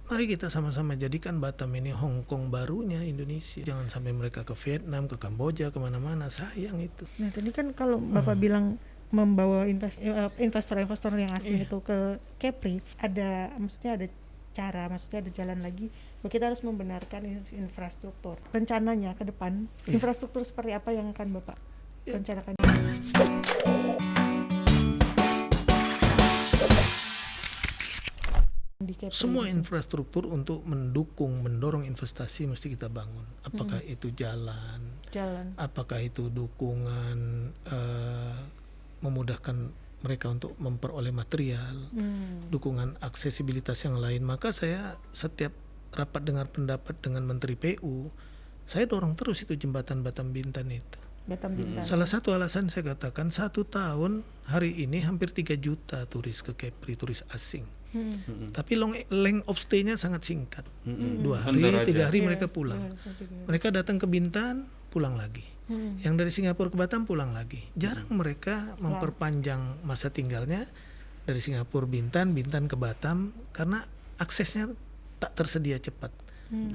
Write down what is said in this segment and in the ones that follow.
Mari kita sama-sama jadikan Batam ini Hong Kong barunya Indonesia. Jangan sampai mereka ke Vietnam, ke Kamboja, kemana-mana. Sayang itu. Nah tadi kan kalau Bapak bilang membawa investor-investor yang asing itu ke Kepri, maksudnya ada jalan lagi bahwa kita harus membenarkan infrastruktur. Rencananya ke depan infrastruktur seperti apa yang akan Bapak rencanakan? Semua infrastruktur untuk mendorong investasi mesti kita bangun. Apakah itu jalan, apakah itu dukungan memudahkan mereka untuk memperoleh material, dukungan aksesibilitas yang lain. Maka saya setiap rapat dengar pendapat dengan Menteri PU, saya dorong terus itu jembatan Batam Bintan itu. Salah satu alasan saya katakan 1 tahun hari ini hampir 3 juta turis ke Kepri, turis asing. Tapi length of stay-nya sangat singkat. 2 hari, 3 hari mereka pulang. Mereka datang ke Bintan, pulang lagi. Yang dari Singapura ke Batam pulang lagi. Jarang mereka memperpanjang masa tinggalnya dari Singapura Bintan ke Batam karena aksesnya tak tersedia cepat.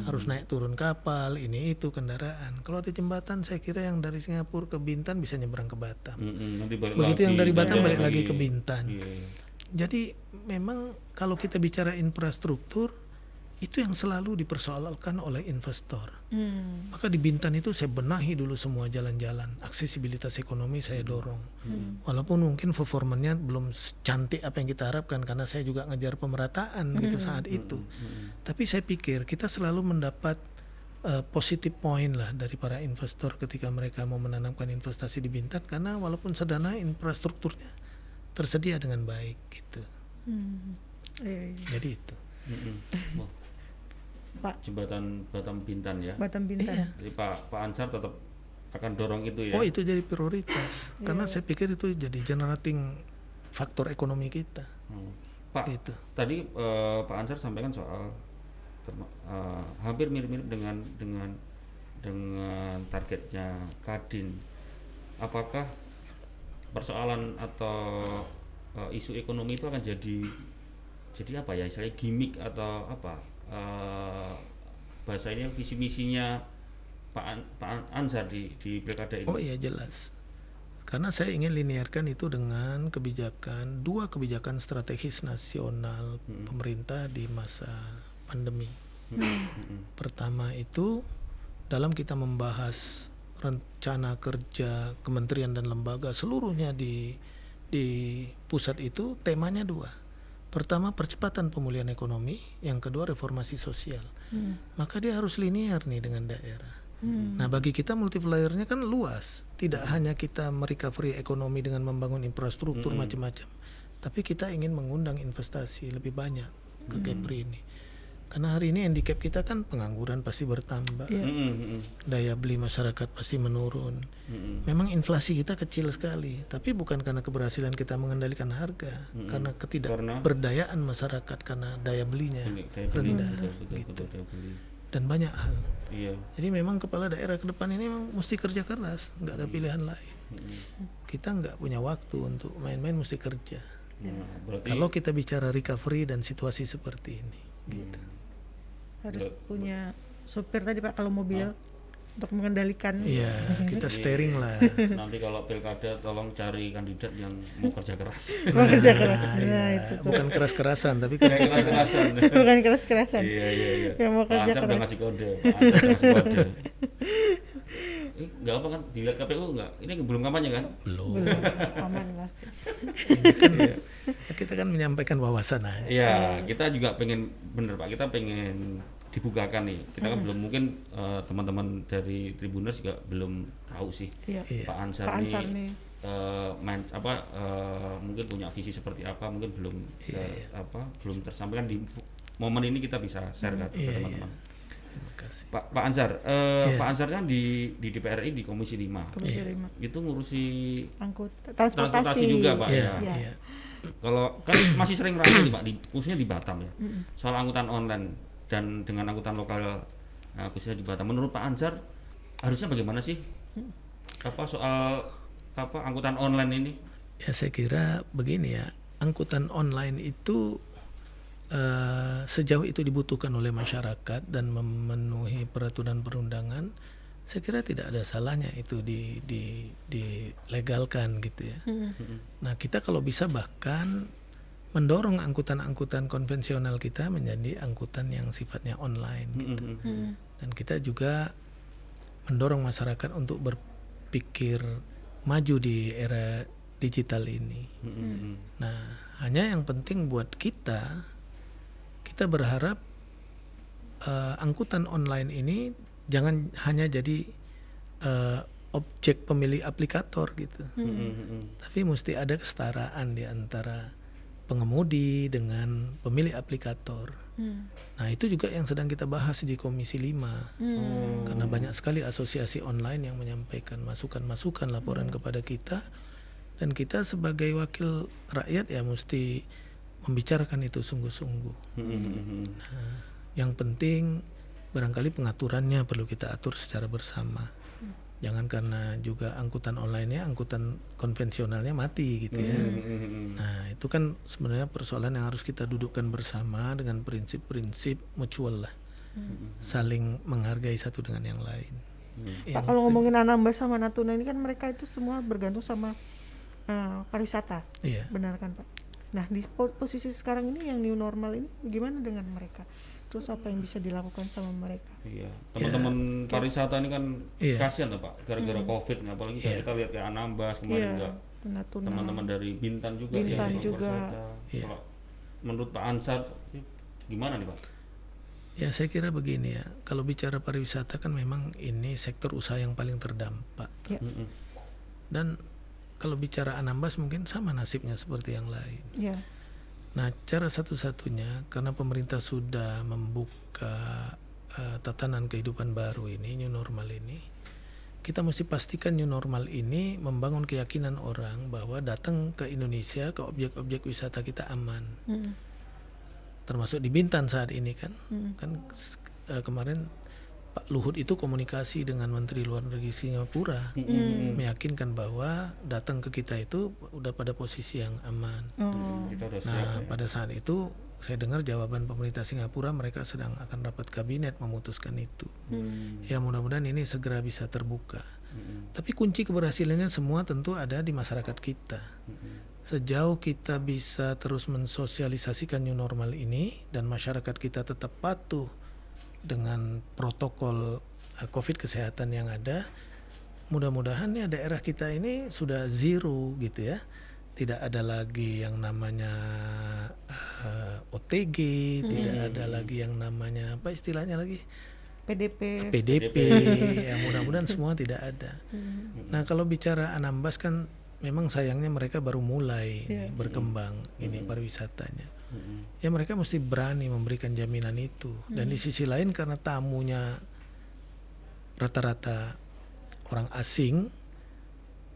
Harus naik turun kapal, ini itu kendaraan. Kalau ada jembatan, saya kira yang dari Singapura ke Bintan bisa nyebrang ke Batam. Begitu yang dari Batam balik lagi ke Bintan. Jadi memang kalau kita bicara infrastruktur, itu yang selalu dipersoalkan oleh investor. Maka di Bintan itu saya benahi dulu semua jalan-jalan, aksesibilitas ekonomi saya dorong. Walaupun mungkin performanya belum cantik apa yang kita harapkan karena saya juga ngejar pemerataan gitu saat itu. Tapi saya pikir kita selalu mendapat positive point lah dari para investor ketika mereka mau menanamkan investasi di Bintan karena walaupun sederhana infrastrukturnya tersedia dengan baik gitu. Jadi itu. Pak, jembatan Batam Bintan ya. Batam Bintan. Iya. Jadi Pak Ansar tetap akan dorong itu ya. Oh, itu jadi prioritas. Karena saya pikir itu jadi generating faktor ekonomi kita. Pak, gitu. Tadi Pak Ansar sampaikan soal hampir mirip-mirip dengan targetnya Kadin. Apakah persoalan atau isu ekonomi itu akan jadi apa ya, istilahnya gimmick atau apa? Bahasa ini visi misinya Pak Ansar di pilkada ini. Oh iya, jelas. Karena saya ingin linearkan itu dengan dua kebijakan strategis nasional pemerintah di masa pandemi. Pertama itu dalam kita membahas rencana kerja kementerian dan lembaga seluruhnya di pusat itu temanya 2. Pertama percepatan pemulihan ekonomi, yang kedua reformasi sosial. Maka dia harus linear nih dengan daerah. Nah bagi kita multipliernya kan luas. Tidak hanya kita merecovery ekonomi dengan membangun infrastruktur macam-macam, tapi kita ingin mengundang investasi lebih banyak ke Kepri ini. Karena hari ini handicap kita kan pengangguran pasti bertambah, daya beli masyarakat pasti menurun. Memang inflasi kita kecil sekali, tapi bukan karena keberhasilan kita mengendalikan harga, karena ketidakberdayaan masyarakat karena daya belinya rendah, gitu. Dan banyak hal. Jadi memang kepala daerah ke depan ini memang mesti kerja keras, nggak ada pilihan lain. Kita nggak punya waktu untuk main-main, mesti kerja. Kalau kita bicara recovery dan situasi seperti ini, gitu. Harus punya supir tadi Pak kalau mobil untuk mengendalikan. Iya, kita steering lah. Nanti kalau pilkada tolong cari kandidat yang mau kerja keras. Mau kerja keras. Ya, bukan keras-kerasan tapi keras-kerasan. Bukan keras-kerasan. Iya. Yang mau kerja keras. Udah ngasih kode. Enggak apa kan dilihat KPU enggak? Ini belum kampanye kan? Belum. Aman lah. Kita kan menyampaikan wawasan aja. Iya, kita juga pengen bener Pak, kita pengen dibukakan nih. Kita kan belum mungkin teman-teman dari Tribuners juga belum tahu sih Pak Ansar nih mungkin punya visi seperti apa, mungkin belum belum tersampaikan di momen ini, kita bisa share ke teman-teman. Terima kasih. Pak Ansar, Pak Ansar kan di DPR RI di Komisi 5. Komisi 5. Itu ngurusi transportasi juga Pak ya. Kalau kan masih sering ramai nih Pak, khususnya di Batam ya. Soal angkutan online dan dengan angkutan lokal khususnya di Batam. Menurut Pak Ansar harusnya bagaimana sih? Soal angkutan online ini? Ya saya kira begini ya, angkutan online itu sejauh itu dibutuhkan oleh masyarakat dan memenuhi peraturan perundangan, saya kira tidak ada salahnya itu dilegalkan gitu ya. Nah, kita kalau bisa bahkan mendorong angkutan-angkutan konvensional kita menjadi angkutan yang sifatnya online gitu. Dan kita juga mendorong masyarakat untuk berpikir maju di era digital ini. Nah, hanya yang penting buat kita berharap angkutan online ini jangan hanya jadi objek pemilih aplikator gitu. Tapi mesti ada kesetaraan di antara pengemudi dengan pemilih aplikator. Nah, itu juga yang sedang kita bahas di Komisi 5. Karena banyak sekali asosiasi online yang menyampaikan masukan-masukan laporan kepada kita, dan kita sebagai wakil rakyat ya mesti membicarakan itu sungguh-sungguh. Nah, yang penting barangkali pengaturannya perlu kita atur secara bersama. Jangan karena juga angkutan online-nya, angkutan konvensionalnya mati gitu ya. Nah, itu kan sebenarnya persoalan yang harus kita dudukkan bersama dengan prinsip-prinsip mutual lah. Saling menghargai satu dengan yang lain. Pak, kalau ngomongin Anambas sama Natuna ini kan mereka itu semua bergantung sama pariwisata. Iya. Benar kan, Pak? Nah, di posisi sekarang ini yang new normal ini gimana dengan mereka? Terus apa yang bisa dilakukan sama mereka? Iya, teman-teman pariwisata ini kan kasihan tuh Pak, gara-gara COVID, apalagi kita lihat kayak Anambas kemarin juga, teman-teman dari Bintan juga, Bintan ya, juga. Kalau menurut Pak Ansar, gimana nih Pak? Ya, saya kira begini ya, kalau bicara pariwisata kan memang ini sektor usaha yang paling terdampak. Ya. Dan kalau bicara Anambas mungkin sama nasibnya seperti yang lain. Ya. Nah, cara satu-satunya karena pemerintah sudah membuka tatanan kehidupan baru ini, new normal ini, kita mesti pastikan new normal ini membangun keyakinan orang bahwa datang ke Indonesia, ke objek-objek wisata kita aman. Termasuk di Bintan saat ini kan. Kemarin Pak Luhut itu komunikasi dengan Menteri Luar Negeri Singapura, meyakinkan bahwa datang ke kita itu udah pada posisi yang aman. Kita udah siap, Nah, pada saat itu saya dengar jawaban pemerintah Singapura, mereka sedang akan rapat kabinet memutuskan itu. Ya, mudah-mudahan ini segera bisa terbuka. Tapi kunci keberhasilannya semua tentu ada di masyarakat kita. Sejauh kita bisa terus mensosialisasikan new normal ini dan masyarakat kita tetap patuh dengan protokol COVID kesehatan yang ada, mudah-mudahan ya daerah kita ini sudah zero gitu ya. Tidak ada lagi yang namanya OTG, tidak ada lagi yang namanya apa istilahnya lagi? PDP. Ya, mudah-mudahan semua tidak ada. Nah, kalau bicara Anambas kan memang sayangnya mereka baru mulai berkembang ini pariwisatanya. Ya, mereka mesti berani memberikan jaminan itu. Dan di sisi lain karena tamunya rata-rata orang asing,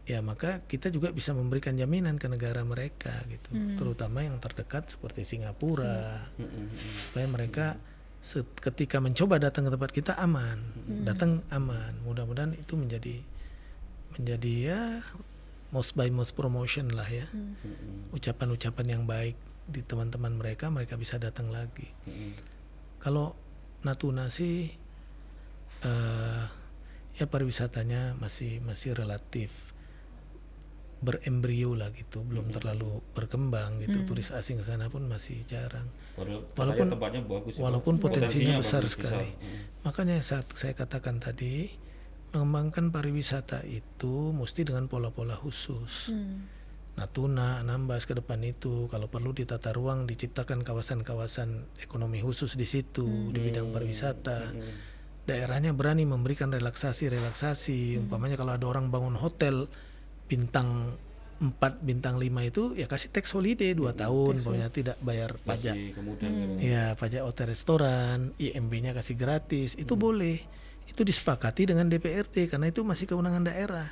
ya maka kita juga bisa memberikan jaminan ke negara mereka gitu. Terutama yang terdekat seperti Singapura. Supaya mereka ketika mencoba datang ke tempat kita aman, datang aman. Mudah-mudahan itu menjadi ya most by most promotion lah ya. Ucapan-ucapan yang baik di teman-teman mereka bisa datang lagi. Kalau Natuna sih ya pariwisatanya masih relatif berembrio lah gitu, belum terlalu berkembang gitu. Turis asing ke sana pun masih jarang. Walaupun tempatnya bagus, potensinya besar sekali. Makanya saya katakan tadi, mengembangkan pariwisata itu mesti dengan pola-pola khusus. Natuna, Anambas ke depan itu kalau perlu ditata ruang, diciptakan kawasan-kawasan ekonomi khusus di situ di bidang pariwisata. Daerahnya berani memberikan relaksasi. Umpamanya kalau ada orang bangun hotel bintang 4, bintang 5 itu ya kasih tax holiday 2 tahun, umpamanya tidak bayar pajak. Ya, pajak hotel restoran, IMB-nya kasih gratis, itu boleh. Itu disepakati dengan DPRD karena itu masih kewenangan daerah.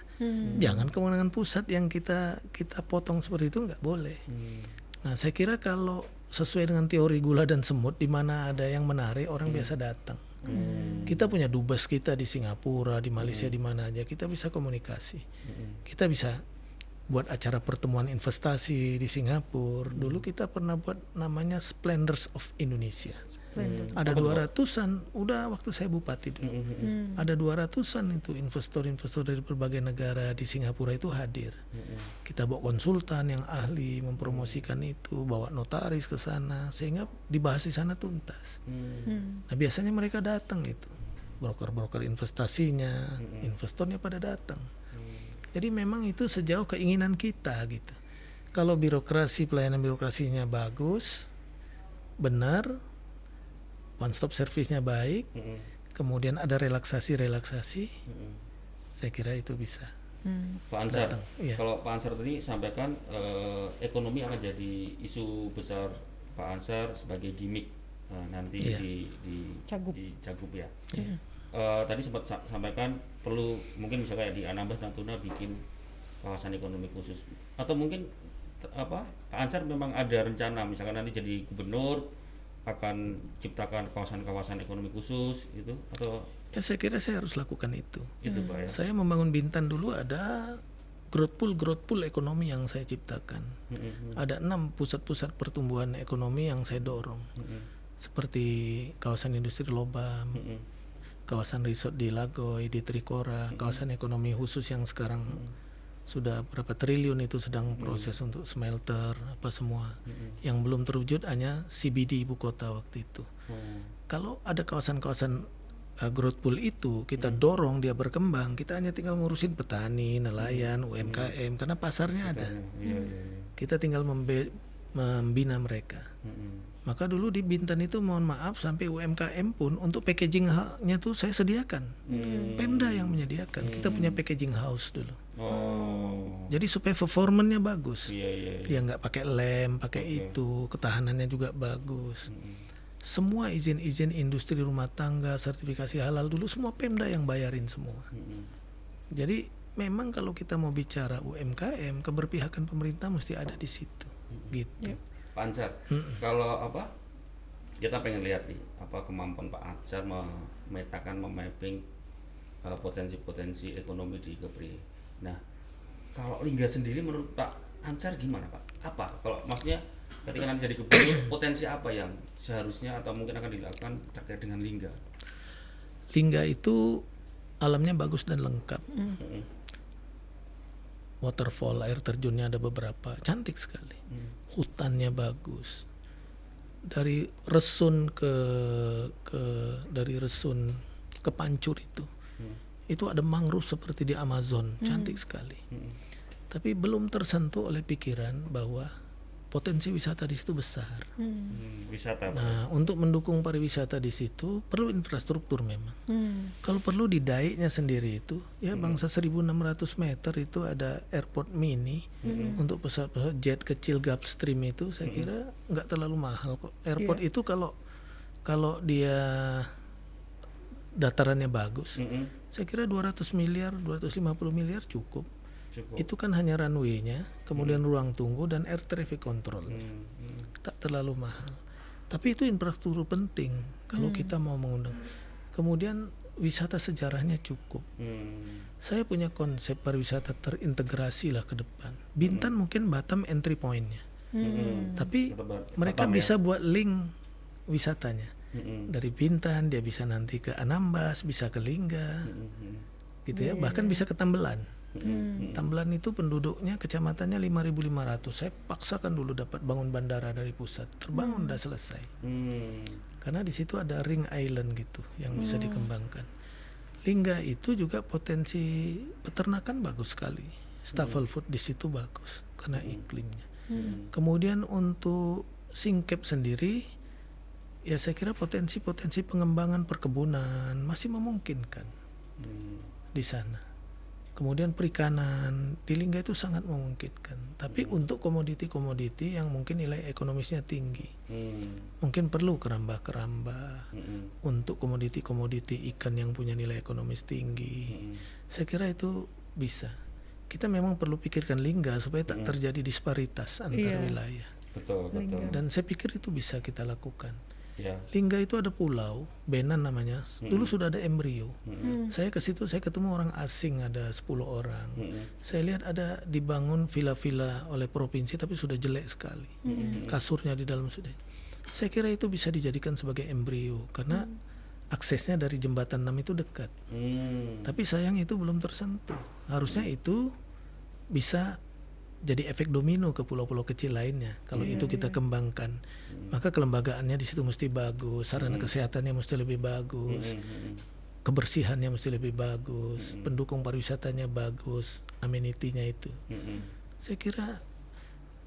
Jangan kewenangan pusat yang kita potong seperti itu, nggak boleh. Nah, saya kira kalau sesuai dengan teori gula dan semut, di mana ada yang menarik orang biasa datang. Kita punya dubes kita di Singapura, di Malaysia, di mana aja kita bisa komunikasi. Kita bisa buat acara pertemuan investasi di Singapura. Dulu kita pernah buat namanya Splendors of Indonesia. Ada 200-an, udah waktu saya bupati dulu. Ada 200-an itu investor-investor dari berbagai negara di Singapura itu hadir. Kita bawa konsultan yang ahli mempromosikan itu, bawa notaris ke sana sehingga dibahas di sana tuntas. Nah, biasanya mereka datang itu. Broker-broker investasinya, investornya pada datang. Jadi memang itu sejauh keinginan kita gitu. Kalau birokrasi, pelayanan birokrasinya bagus, benar, one stop service-nya baik, kemudian ada relaksasi, saya kira itu bisa. Pak Ansar, iya. kalau Pak Ansar tadi sampaikan ekonomi akan jadi isu besar Pak Ansar sebagai gimmick nanti Iya. di Cagup ya. Iya. Tadi sempat sampaikan perlu mungkin misalnya kayak di Anambas Natuna bikin kawasan ekonomi khusus, atau mungkin Pak Ansar memang ada rencana misalkan nanti jadi gubernur akan ciptakan kawasan-kawasan ekonomi khusus itu, atau Ya saya kira saya harus lakukan itu. Pak ya. Saya membangun Bintan dulu ada growth pool ekonomi yang saya ciptakan. Ada 6 pusat-pusat pertumbuhan ekonomi yang saya dorong. Seperti kawasan industri Lobam, kawasan resort di Lagoy, di Trikora, kawasan ekonomi khusus yang sekarang sudah berapa triliun itu sedang proses untuk smelter apa semua. Yang belum terwujud hanya CBD ibu kota waktu itu. Kalau ada kawasan-kawasan growth pool itu kita dorong dia berkembang, kita hanya tinggal ngurusin petani, nelayan, UMKM karena pasarnya ada. Kita tinggal membina mereka. Maka dulu di Bintan itu mohon maaf sampai UMKM pun untuk packaging-nya tuh saya sediakan. Pemda yang menyediakan. Kita punya packaging house dulu. Jadi supaya performanya bagus. Dia nggak pakai lem, pakai itu, ketahanannya juga bagus. Semua izin-izin industri rumah tangga, sertifikasi halal dulu semua Pemda yang bayarin semua. Jadi memang kalau kita mau bicara UMKM, keberpihakan pemerintah mesti ada di situ. Gitu. Pak Ansar, kalau kita pengen lihat nih kemampuan Pak Ansar memetakan, memapping potensi-potensi ekonomi di Kepri. Nah, kalau Lingga sendiri menurut Pak Ansar gimana Pak? Apa kalau maksudnya ketika nanti jadi gubernur potensi apa yang seharusnya atau mungkin akan dilakukan terkait dengan Lingga? Lingga itu alamnya bagus dan lengkap. Waterfall, air terjunnya ada beberapa, cantik sekali. Hutannya bagus. Dari Resun dari Resun ke Pancur itu ada mangrove seperti di Amazon, cantik sekali. Tapi belum tersentuh oleh pikiran bahwa potensi wisata di situ besar. Wisata. Nah, untuk mendukung pariwisata di situ perlu infrastruktur memang. Kalau perlu di Daiknya sendiri itu, ya bangsa 1.600 meter itu ada airport mini untuk pesawat-pesawat jet kecil Gulfstream itu, saya kira nggak terlalu mahal kok. Airport itu kalau dia datarannya bagus, saya kira 200 miliar, 250 miliar cukup. Itu kan hanya runway-nya, kemudian ruang tunggu dan air traffic control-nya. Tak terlalu mahal. Tapi itu infrastruktur penting kalau kita mau mengundang. Kemudian wisata sejarahnya cukup. Saya punya konsep pariwisata terintegrasi lah ke depan. Bintan mungkin Batam entry point-nya. Tapi mereka bisa buat link wisatanya. Dari Bintan dia bisa nanti ke Anambas, bisa ke Lingga. Gitu ya, bahkan bisa ke Tambelan. Tambelan itu penduduknya kecamatannya 5.500. Saya paksakan dulu dapat bangun bandara dari pusat. Terbangun udah selesai. Karena di situ ada ring island gitu yang bisa dikembangkan. Lingga itu juga potensi peternakan bagus sekali. Staple food di situ bagus karena iklimnya. Kemudian untuk Singkep sendiri, ya saya kira potensi pengembangan perkebunan masih memungkinkan di sana. Kemudian perikanan di Lingga itu sangat memungkinkan. Tapi untuk komoditi-komoditi yang mungkin nilai ekonomisnya tinggi, mungkin perlu keramba-keramba. Untuk komoditi-komoditi ikan yang punya nilai ekonomis tinggi, saya kira itu bisa. Kita memang perlu pikirkan Lingga supaya tak terjadi disparitas antar wilayah. Betul. Dan saya pikir itu bisa kita lakukan. Ya. Lingga itu ada pulau, Benan namanya. Dulu sudah ada embrio. Saya ke situ, saya ketemu orang asing ada 10 orang. Saya lihat ada dibangun villa-villa oleh provinsi tapi sudah jelek sekali. Kasurnya di dalam sudah. Saya kira itu bisa dijadikan sebagai embrio karena aksesnya dari jembatan 6 itu dekat. Tapi sayang itu belum tersentuh. Harusnya itu bisa jadi efek domino ke pulau-pulau kecil lainnya. Kalau itu kita kembangkan, maka kelembagaannya di situ mesti bagus, sarana kesehatannya mesti lebih bagus, kebersihannya mesti lebih bagus, pendukung pariwisatanya bagus, amenitinya itu. Saya kira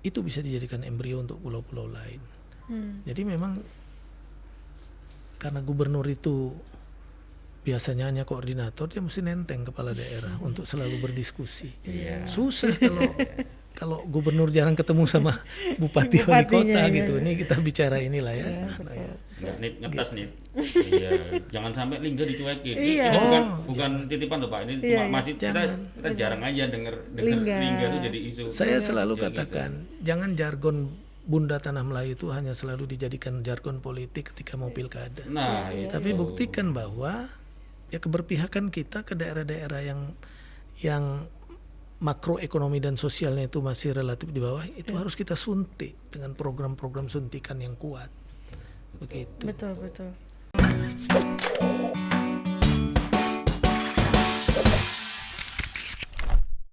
itu bisa dijadikan embrio untuk pulau-pulau lain. Jadi memang karena gubernur itu biasanya hanya koordinator, dia mesti nenteng kepala daerah untuk selalu berdiskusi. Susah kalau gubernur jarang ketemu sama bupati wali kota gitu. Ini kita bicara inilah ya. Nggak ngetes nih. Iya, jangan sampai Lingga dicuekin. Iya. Ini bukan titipan loh Pak. Ini cuma masih kita jarang aja denger Lingga itu jadi isu. Saya selalu katakan, jangan jargon Bunda Tanah Melayu itu hanya selalu dijadikan jargon politik ketika mau pilkada. Nah, tapi buktikan bahwa ya keberpihakan kita ke daerah-daerah yang makroekonomi dan sosialnya itu masih relatif di bawah, itu harus kita suntik dengan program-program suntikan yang kuat. Begitu. Betul.